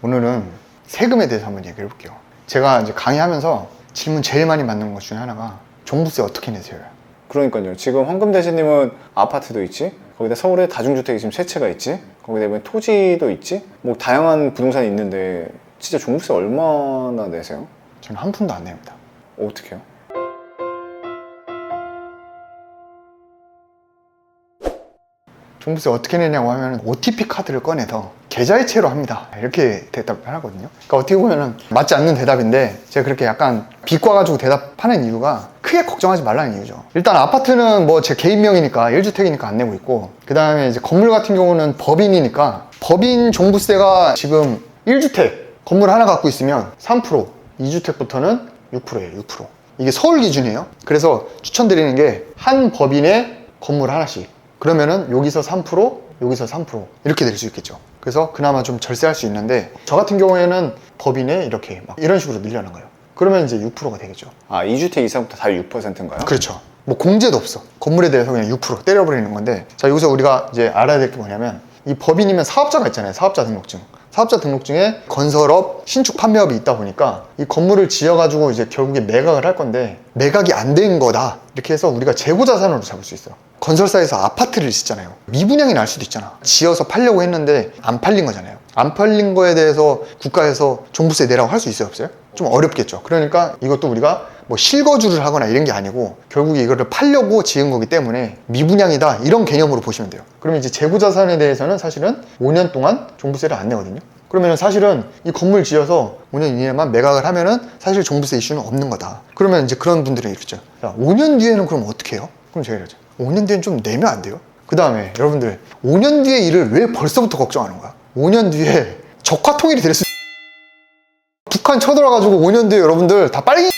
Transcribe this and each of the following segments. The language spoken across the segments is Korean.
오늘은 세금에 대해서 한번 얘기해 볼게요. 제가 이제 강의하면서 질문 제일 많이 받는 것 중에 하나가 종부세 어떻게 내세요? 그러니까요. 지금 황금대신님은 아파트도 있지, 거기다 서울에 다중주택이 지금 3채가 있지, 거기다 보면 토지도 있지, 뭐 다양한 부동산이 있는데 진짜 종부세 얼마나 내세요? 저는 한 푼도 안 냅니다. 어떻게 해요? 종부세 어떻게 내냐고 하면 OTP 카드를 꺼내서 계좌이체로 합니다, 이렇게 대답을 하거든요. 그러니까 어떻게 보면 맞지 않는 대답인데 제가 그렇게 약간 비꼬아 가지고 대답하는 이유가 크게 걱정하지 말라는 이유죠. 일단 아파트는 뭐 제 개인 명의니까 1주택이니까 안 내고 있고, 그 다음에 이제 건물 같은 경우는 법인이니까 법인 종부세가 지금 1주택 건물 하나 갖고 있으면 3%, 2주택부터는 6%예요. 6%. 이게 서울 기준이에요. 그래서 추천드리는 게 한 법인의 건물 하나씩, 그러면은 여기서 3%, 여기서 3% 이렇게 낼 수 있겠죠. 그래서 그나마 좀 절세할 수 있는데, 저 같은 경우에는 법인에 이렇게 막 이런 식으로 늘려는 거예요. 그러면 이제 6%가 되겠죠. 아, 2주택 이상부터 다 6%인가요? 그렇죠. 뭐 공제도 없어. 건물에 대해서 그냥 6% 때려버리는 건데, 자, 여기서 우리가 이제 알아야 될 게 뭐냐면, 이 법인이면 사업자가 있잖아요. 사업자 등록증. 사업자 등록증에 건설업, 신축 판매업이 있다 보니까 이 건물을 지어가지고 이제 결국에 매각을 할 건데, 매각이 안 된 거다 이렇게 해서 우리가 재고자산으로 잡을 수 있어요. 건설사에서 아파트를 짓잖아요. 미분양이 날 수도 있잖아. 지어서 팔려고 했는데 안 팔린 거잖아요. 안 팔린 거에 대해서 국가에서 종부세 내라고 할 수 있어요, 없어요? 좀 어렵겠죠. 그러니까 이것도 우리가 뭐 실거주를 하거나 이런 게 아니고 결국에 이거를 팔려고 지은 거기 때문에 미분양이다, 이런 개념으로 보시면 돼요. 그러면 이제 재고자산에 대해서는 사실은 5년 동안 종부세를 안 내거든요. 그러면 사실은 이 건물 지어서 5년 이내만 매각을 하면은 사실 종부세 이슈는 없는 거다. 그러면 이제 그런 분들이 이러죠. 자, 5년 뒤에는 그럼 어떻게 해요? 그럼 제가 이러죠. 5년 뒤엔 좀 내면 안 돼요? 그 다음에 여러분들 5년 뒤의 일을 왜 벌써부터 걱정하는 거야? 5년 뒤에 적화 통일이 될 수, 북한 쳐들어가지고 5년 뒤에 여러분들 다 빨리,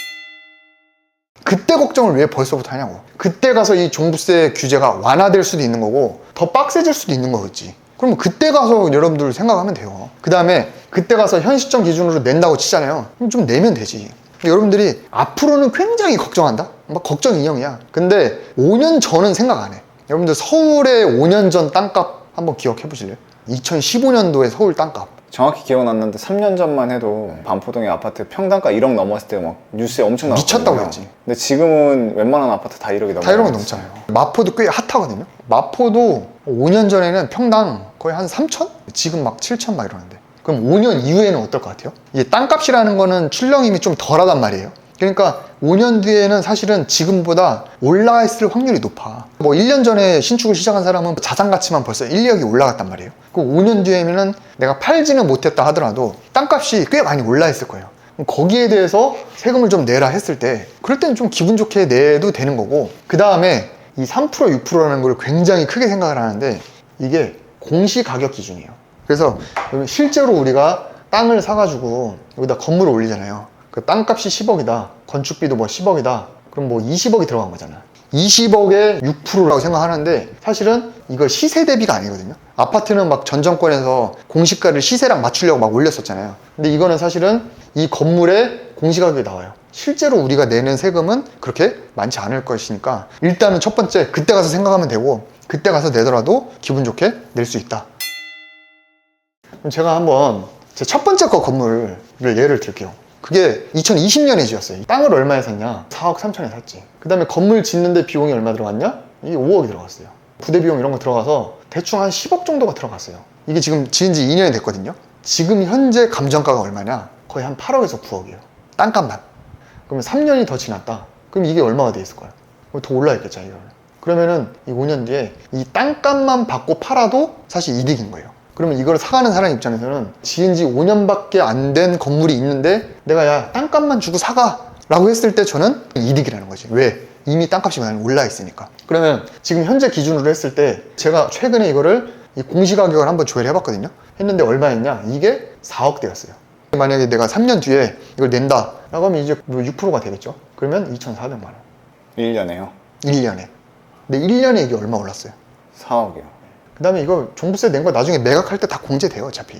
그때 걱정을 왜 벌써부터 하냐고. 그때 가서 이 종부세 규제가 완화될 수도 있는 거고 더 빡세질 수도 있는 거겠지. 그럼 그때 가서 여러분들 생각하면 돼요. 그 다음에 그때 가서 현 시점 기준으로 낸다고 치잖아요. 그럼 좀 내면 되지. 여러분들이 앞으로는 굉장히 걱정한다? 막 걱정 인형이야. 근데 5년 전은 생각 안 해. 여러분들 서울의 5년 전 땅값 한번 기억해 보실래요? 2015년도에 서울 땅값. 정확히 기억은 안 나는데 3년 전만 해도 반포동의 아파트 평당가 1억 넘었을 때 막 뉴스에 엄청 나왔거든요. 미쳤다고 했지. 근데 지금은 웬만한 아파트 다 1억이 넘어요. 다 1억은 넘잖아요. 마포도 꽤 핫하거든요. 마포도 5년 전에는 평당 거의 한 3천? 지금 막 7천 막 이러는데. 그럼 5년 이후에는 어떨 것 같아요? 이게 땅값이라는 거는 출렁임이 좀 덜하단 말이에요. 그러니까 5년 뒤에는 사실은 지금보다 올라가 있을 확률이 높아. 뭐 1년 전에 신축을 시작한 사람은 자산 가치만 벌써 1, 2억이 올라갔단 말이에요. 그 5년 뒤에는 내가 팔지는 못했다 하더라도 땅값이 꽤 많이 올라 있을 거예요. 그럼 거기에 대해서 세금을 좀 내라 했을 때, 그럴 때는 좀 기분 좋게 내도 되는 거고, 그 다음에 이 3%, 6%라는 걸 굉장히 크게 생각을 하는데, 이게 공시가격 기준이에요. 그래서 실제로 우리가 땅을 사가지고 여기다 건물을 올리잖아요. 그 땅값이 10억이다. 건축비도 뭐 10억이다. 그럼 뭐 20억이 들어간 거잖아. 20억에 6%라고 생각하는데 사실은 이거 시세 대비가 아니거든요. 아파트는 막 전 정권에서 공시가를 시세랑 맞추려고 막 올렸었잖아요. 근데 이거는 사실은 이 건물의 공시가격이 나와요. 실제로 우리가 내는 세금은 그렇게 많지 않을 것이니까 일단은 첫 번째, 그때 가서 생각하면 되고, 그때 가서 내더라도 기분 좋게 낼 수 있다. 그럼 제가 한번 제 첫 번째 거 건물을 예를 들게요. 그게 2020년에 지었어요. 땅을 얼마에 샀냐? 4억 3천에 샀지. 그 다음에 건물 짓는데 비용이 얼마 들어갔냐? 이게 5억이 들어갔어요. 부대 비용 이런 거 들어가서 대충 한 10억 정도가 들어갔어요. 이게 지금 지은 지 2년이 됐거든요. 지금 현재 감정가가 얼마냐? 거의 한 8억에서 9억이에요. 땅값만. 그러면 3년이 더 지났다. 그럼 이게 얼마가 돼 있을 거야? 더 올라 있겠죠, 이거는. 그러면은 이 5년 뒤에 이 땅값만 받고 팔아도 사실 이득인 거예요. 그러면 이걸 사가는 사람 입장에서는 지은 지 5년밖에 안 된 건물이 있는데 내가 야 땅값만 주고 사가 라고 했을 때 저는 이득이라는 거지. 왜? 이미 땅값이 많이 올라 있으니까. 그러면 지금 현재 기준으로 했을 때 제가 최근에 이거를 이 공시가격을 한번 조회를 해봤거든요. 했는데 얼마였냐? 이게 4억대였어요. 만약에 내가 3년 뒤에 이걸 낸다 라고 하면 이제 6%가 되겠죠. 그러면 2,400만 원. 1년에요? 1년에. 근데 1년에 이게 얼마 올랐어요? 4억이요. 그 다음에 이거 종부세 낸 거 나중에 매각할 때 다 공제돼요, 어차피.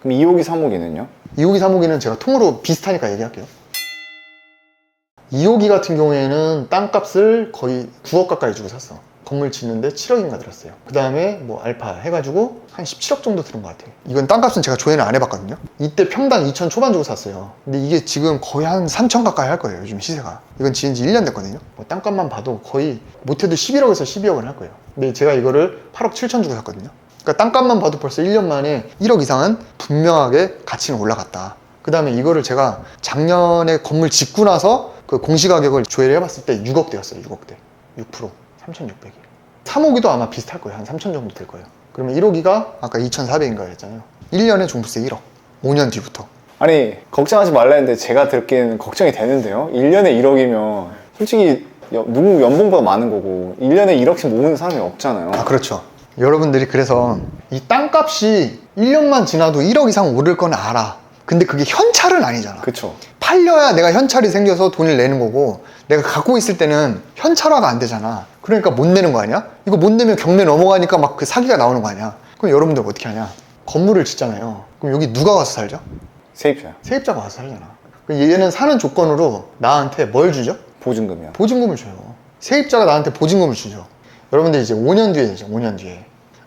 그럼 2호기 3호기는요? 2호기 3호기는 제가 통으로 비슷하니까 얘기할게요. 2호기 같은 경우에는 땅값을 거의 9억 가까이 주고 샀어. 건물 짓는데 7억인가 들었어요. 그 다음에 뭐 알파 해가지고 한 17억 정도 들은 것 같아요. 이건 땅값은 제가 조회는 안 해봤거든요. 이때 평당 2천 초반 주고 샀어요. 근데 이게 지금 거의 한 3천 가까이 할 거예요. 요즘 시세가. 이건 지은 지 1년 됐거든요. 뭐 땅값만 봐도 거의 못해도 11억에서 12억은 할 거예요. 근데 제가 이거를 8억 7천 주고 샀거든요. 그러니까 땅값만 봐도 벌써 1년 만에 1억 이상은 분명하게 가치는 올라갔다. 그 다음에 이거를 제가 작년에 건물 짓고 나서 그 공시가격을 조회를 해봤을 때 6억대였어요. 6억대. 6%. 3,600이. 3억이도 아마 비슷할 거예요. 한 3천 정도 될 거예요. 그러면 1억이가 아까 2,400인가 했잖아요. 1년에 종부세 1억. 5년 뒤부터. 아니 걱정하지 말라 했는데 제가 듣기에는 걱정이 되는데요. 1년에 1억이면 솔직히 누구 연봉보다 많은 거고 1년에 1억씩 모으는 사람이 없잖아요. 아, 그렇죠. 여러분들이 그래서 이 땅값이 1년만 지나도 1억 이상 오를 건 알아. 근데 그게 현찰은 아니잖아. 그쵸. 팔려야 내가 현찰이 생겨서 돈을 내는 거고 내가 갖고 있을 때는 현찰화가 안 되잖아. 그러니까 못 내는 거 아니야? 이거 못 내면 경매 넘어가니까 막 그 사기가 나오는 거 아니야? 그럼 여러분들 어떻게 하냐? 건물을 짓잖아요. 그럼 여기 누가 와서 살죠? 세입자요. 세입자가 와서 살잖아. 그럼 얘는 사는 조건으로 나한테 뭘 주죠? 보증금이요. 보증금을 줘요. 세입자가 나한테 보증금을 주죠. 여러분들 이제 5년 뒤에 되죠. 5년 뒤에.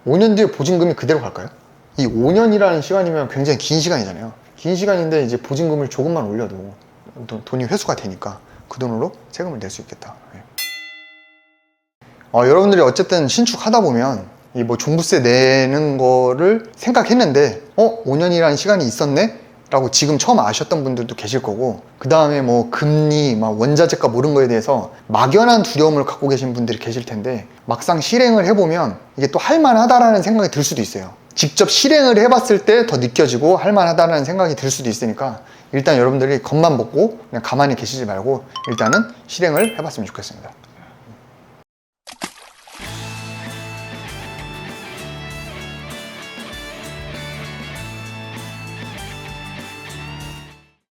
5년 뒤에 보증금이 그대로 갈까요? 이 5년이라는 시간이면 굉장히 긴 시간이잖아요. 긴 시간인데 이제 보증금을 조금만 올려도 돈이 회수가 되니까 그 돈으로 세금을 낼 수 있겠다. 네. 여러분들이 어쨌든 신축하다 보면 이 뭐 종부세 내는 거를 생각했는데 5년이라는 시간이 있었네? 라고 지금 처음 아셨던 분들도 계실 거고 그 다음에 뭐 금리, 막 원자재값 오른 거에 대해서 막연한 두려움을 갖고 계신 분들이 계실 텐데 막상 실행을 해보면 이게 또 할만하다라는 생각이 들 수도 있어요. 직접 실행을 해봤을 때 더 느껴지고 할만하다는 생각이 들 수도 있으니까 일단 여러분들이 겉만 먹고 그냥 가만히 계시지 말고 일단은 실행을 해봤으면 좋겠습니다.